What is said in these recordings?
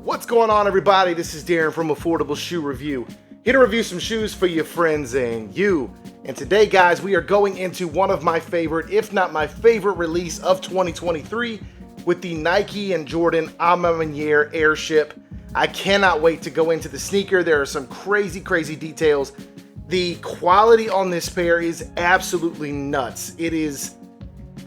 What's going on, everybody? This is Darren from Affordable Shoe Review. Here to review some shoes for your friends and you. And today, guys, we are going into one of my favorite, if not my favorite release of 2023 with the Nike and Jordan Maniére Airship. I cannot wait to go into the sneaker. There are some crazy details. The quality on this pair is absolutely nuts. It is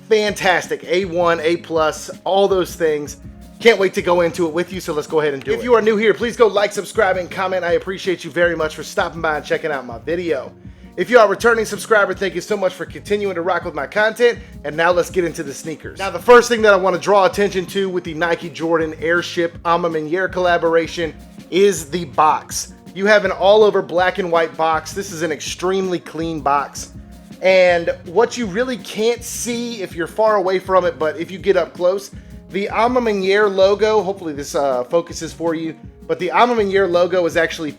fantastic. A1, A+, all those things. Can't wait to go into it with you, so let's go ahead and do it. If you are new here, please go like, subscribe, and comment. I appreciate you very much for stopping by and checking out my video. If you are a returning subscriber, thank you so much for continuing to rock with my content. And now let's get into the sneakers. Now, the first thing that I want to draw attention to with the Nike Jordan Airship Maniére collaboration is the box. You have an all-over black and white box. This is an extremely clean box. And what you really can't see if you're far away from it, but if you get up close, the Maniére logo, hopefully this focuses for you, but the Maniére logo is actually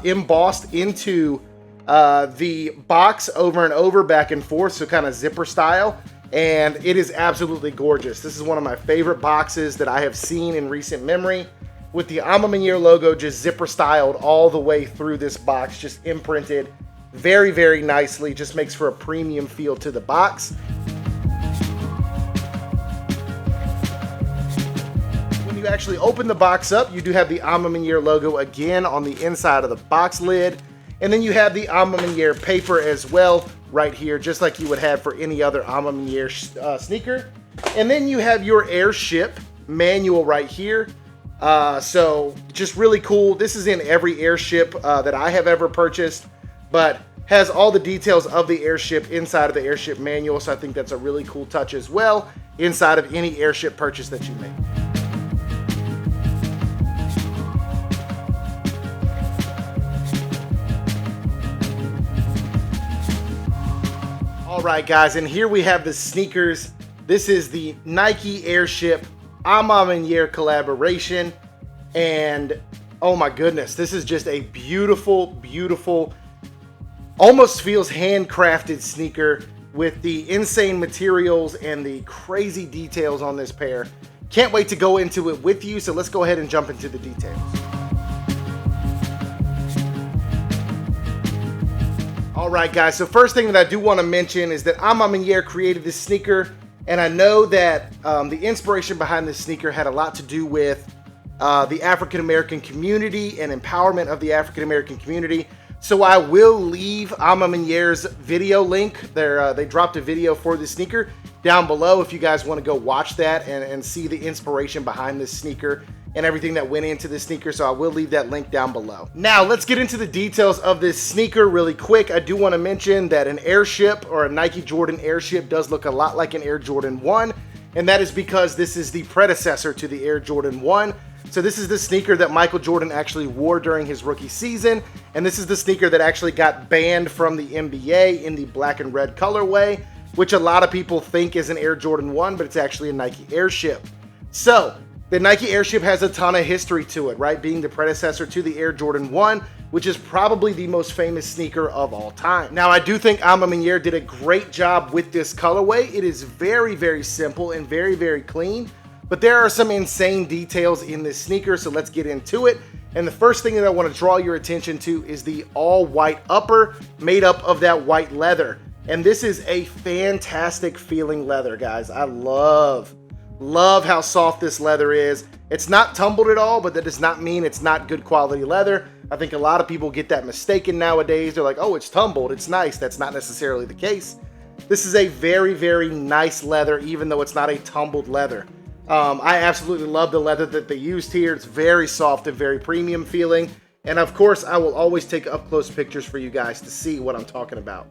embossed into the box over and over, back and forth, so kind of zipper style, and it is absolutely gorgeous. This is one of my favorite boxes that I have seen in recent memory, with the Maniére logo just zipper styled all the way through this box, just imprinted very nicely, just makes for a premium feel to the box. You actually open the box up, you do have the Maniére logo again on the inside of the box lid, and then you have the Maniére paper as well right here, just like you would have for any other Maniére sneaker. And then you have your Airship manual right here. So just really cool. This is in every Airship that I have ever purchased, but has all the details of the Airship inside of the Airship manual, so I think that's a really cool touch as well inside of any Airship purchase that you make. Alright guys, and here we have the sneakers. This is the Nike Airship Maniére collaboration, and oh my goodness, this is just a beautiful, almost feels handcrafted sneaker with the insane materials and the crazy details on this pair. Can't wait to go into it with you, so let's go ahead and jump into the details. Alright guys, so first thing that I do want to mention is that Maniére created this sneaker, and I know that the inspiration behind this sneaker had a lot to do with the African American community and empowerment of the African American community. So I will leave Maniére's video link. They dropped a video for this sneaker down below if you guys want to go watch that and see the inspiration behind this sneaker and everything that went into this sneaker, so I will leave that link down below. Now, let's get into the details of this sneaker really quick. I do want to mention that an Airship or a Nike Jordan Airship does look a lot like an Air Jordan 1, and that is because this is the predecessor to the Air Jordan 1. So this is the sneaker that Michael Jordan actually wore during his rookie season, and this is the sneaker that actually got banned from the NBA in the black and red colorway, which a lot of people think is an Air Jordan 1, but it's actually a Nike Airship. So, the Nike Airship has a ton of history to it, right? Being the predecessor to the Air Jordan 1, which is probably the most famous sneaker of all time. Now, I do think Maniére did a great job with this colorway. It is very simple and very clean, but there are some insane details in this sneaker, so let's get into it. And the first thing that I want to draw your attention to is the all-white upper made up of that white leather. And this is a fantastic feeling leather, guys. I love how soft this leather is. It's not tumbled at all, but that does not mean it's not good quality leather. I think a lot of people get that mistaken nowadays. They're like, oh, it's tumbled, it's nice. That's not necessarily the case. This is a very nice leather, even though it's not a tumbled leather. I absolutely love the leather that they used here. It's very soft and very premium feeling. And of course, I will always take up close pictures for you guys to see what I'm talking about.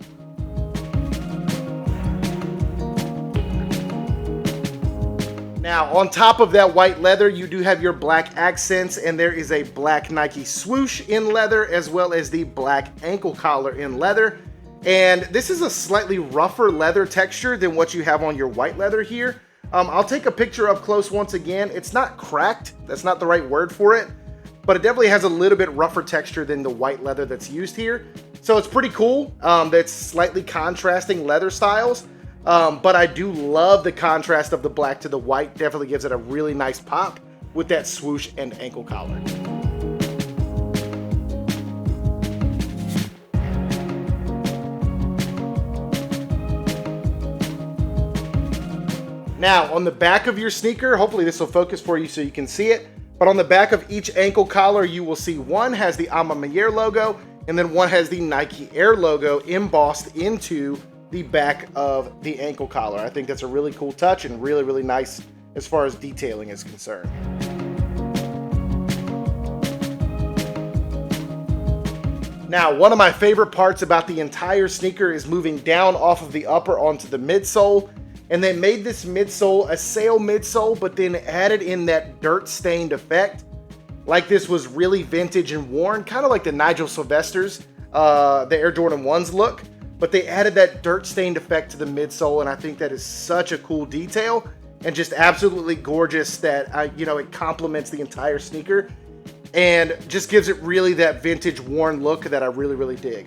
Now, on top of that white leather, you do have your black accents, and there is a black Nike swoosh in leather, as well as the black ankle collar in leather. And this is a slightly rougher leather texture than what you have on your white leather here. I'll take a picture up close once again. It's not cracked, that's not the right word for it, but it definitely has a little bit rougher texture than the white leather that's used here. So it's pretty cool. That's slightly contrasting leather styles. But I do love the contrast of the black to the white. Definitely gives it a really nice pop. with that swoosh and ankle collar. Now, on the back of your sneaker, hopefully this will focus for you so you can see it, but on the back of each ankle collar, you will see one has the Maniére logo, and then one has the Nike Air logo embossed into the back of the ankle collar. I think that's a really cool touch and really, really nice as far as detailing is concerned. Now, one of my favorite parts about the entire sneaker is moving down off of the upper onto the midsole. And they made this midsole a sail midsole, but then added in that dirt stained effect. Like this was really vintage and worn, kind of like the Nigel Sylvester's, the Air Jordan 1s look. But they added that dirt stained effect to the midsole, and I think that is such a cool detail and just absolutely gorgeous that, it complements the entire sneaker and just gives it really that vintage worn look that I really, really dig.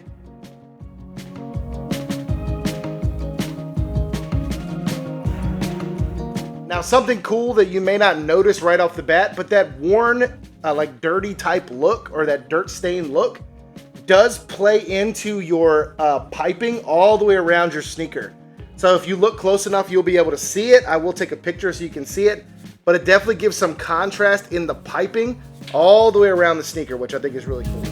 Now, something cool that you may not notice right off the bat, but that worn, like dirty type look or that dirt stained look does play into your piping all the way around your sneaker. So if you look close enough, you'll be able to see it. I will take a picture so you can see it, but it definitely gives some contrast in the piping all the way around the sneaker, which I think is really cool.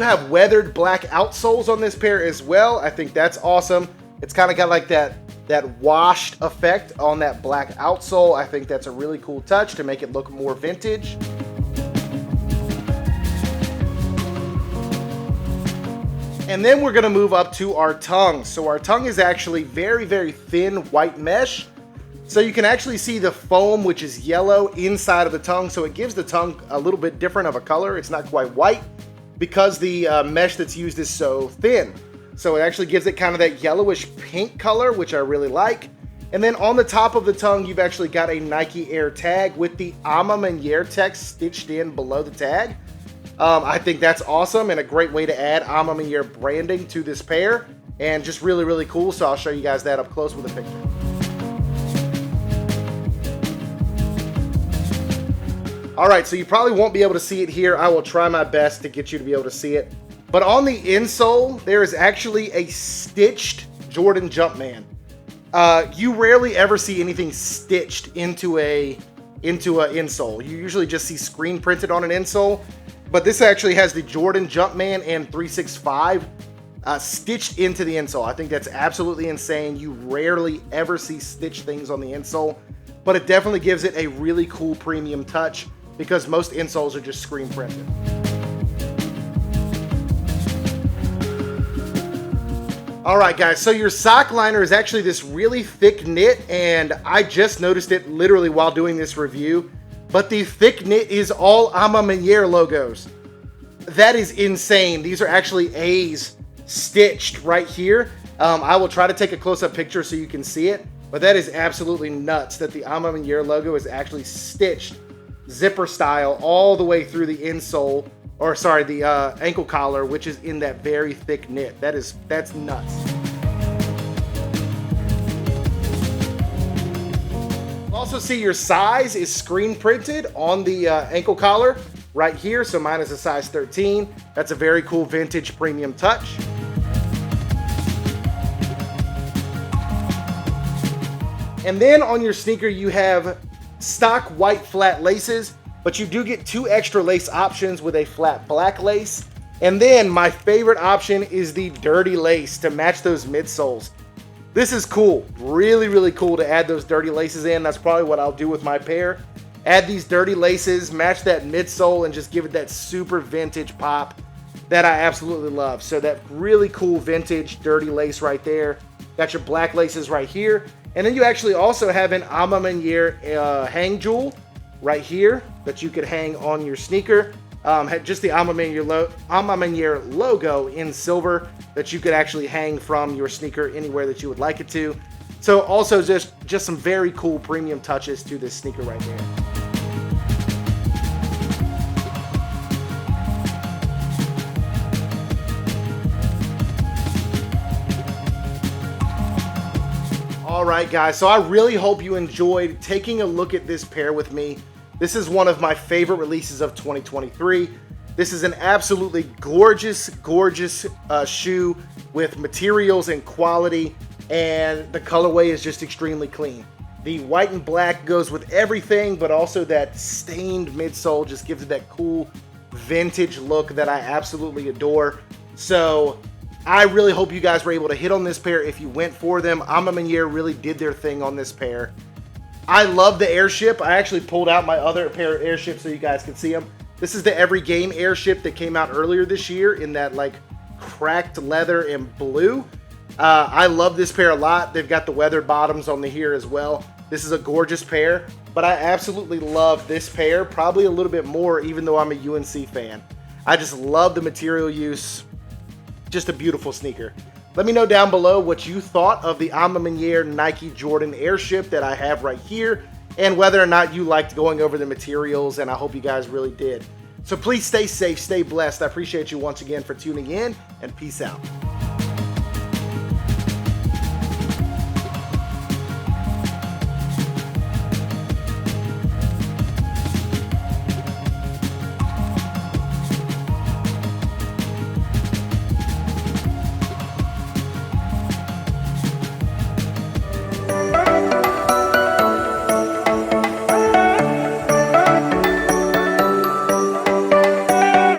Have weathered black outsoles on this pair as well. I think that's awesome. It's kind of got like that washed effect on that black outsole. I think that's a really cool touch to make it look more vintage. And then we're going to move up to our tongue. So our tongue is actually very, very thin white mesh. So you can actually see the foam, which is yellow, inside of the tongue. So it gives the tongue a little bit different of a color. It's not quite white, because the mesh that's used is so thin. So it actually gives it kind of that yellowish pink color, which I really like. And then on the top of the tongue, you've actually got a Nike Air tag with the Maniére text stitched in below the tag. I think that's awesome and a great way to add Maniére branding to this pair, and just really, really cool. So I'll show you guys that up close with a picture. All right, so you probably won't be able to see it here. I will try my best to get you to be able to see it. But on the insole, there is actually a stitched Jordan Jumpman. You rarely ever see anything stitched into a insole. You usually just see screen printed on an insole, but this actually has the Jordan Jumpman and 365 stitched into the insole. I think that's absolutely insane. You rarely ever see stitched things on the insole, but it definitely gives it a really cool premium touch, because most insoles are just screen printed. All right, guys, so your Sockliner is actually this really thick knit, and I just noticed it literally while doing this review, but the thick knit is all Maniére logos. That is insane. These are actually A's stitched right here. I will try to take a close-up picture so you can see it, but that is absolutely nuts that the Maniére logo is actually stitched zipper style all the way through the insole, or sorry, the ankle collar, which is in that very thick knit. That's nuts. Also see your size is screen printed on the ankle collar right here. So mine is a size 13. That's a very cool vintage premium touch. And then on your sneaker, you have stock white flat laces, but you do get 2 extra lace options with a flat black lace. And then my favorite option is the dirty lace to match those midsoles. This is cool. Really, really cool to add those dirty laces in. That's probably what I'll do with my pair. Add these dirty laces, match that midsole, and just give it that super vintage pop that I absolutely love. So that really cool vintage dirty lace right there. Got your black laces right here. And then you actually also have an Maniére hang jewel right here that you could hang on your sneaker. Just the Maniére logo in silver that you could actually hang from your sneaker anywhere that you would like it to. So also just some very cool premium touches to this sneaker right there. right, guys, so I really hope you enjoyed taking a look at this pair with me. This is one of my favorite releases of 2023. This is an absolutely gorgeous shoe with materials and quality, and the colorway is just extremely clean. The white and black goes with everything, but also that stained midsole just gives it that cool vintage look that I absolutely adore. So I really hope you guys were able to hit on this pair if you went for them. Maniére really did their thing on this pair. I love the Airship. I actually pulled out my other pair of Airships so you guys can see them. This is the Every Game Airship that came out earlier this year in that like cracked leather and blue. I love this pair a lot. They've got the weather bottoms on the here as well. This is a gorgeous pair, but I absolutely love this pair, probably a little bit more even though I'm a UNC fan. I just love the material use. Just a beautiful sneaker. Let me know down below what you thought of the Maniére Nike Jordan Airship that I have right here, and whether or not you liked going over the materials, and I hope you guys really did. So please stay safe, stay blessed. I appreciate you once again for tuning in, and peace out.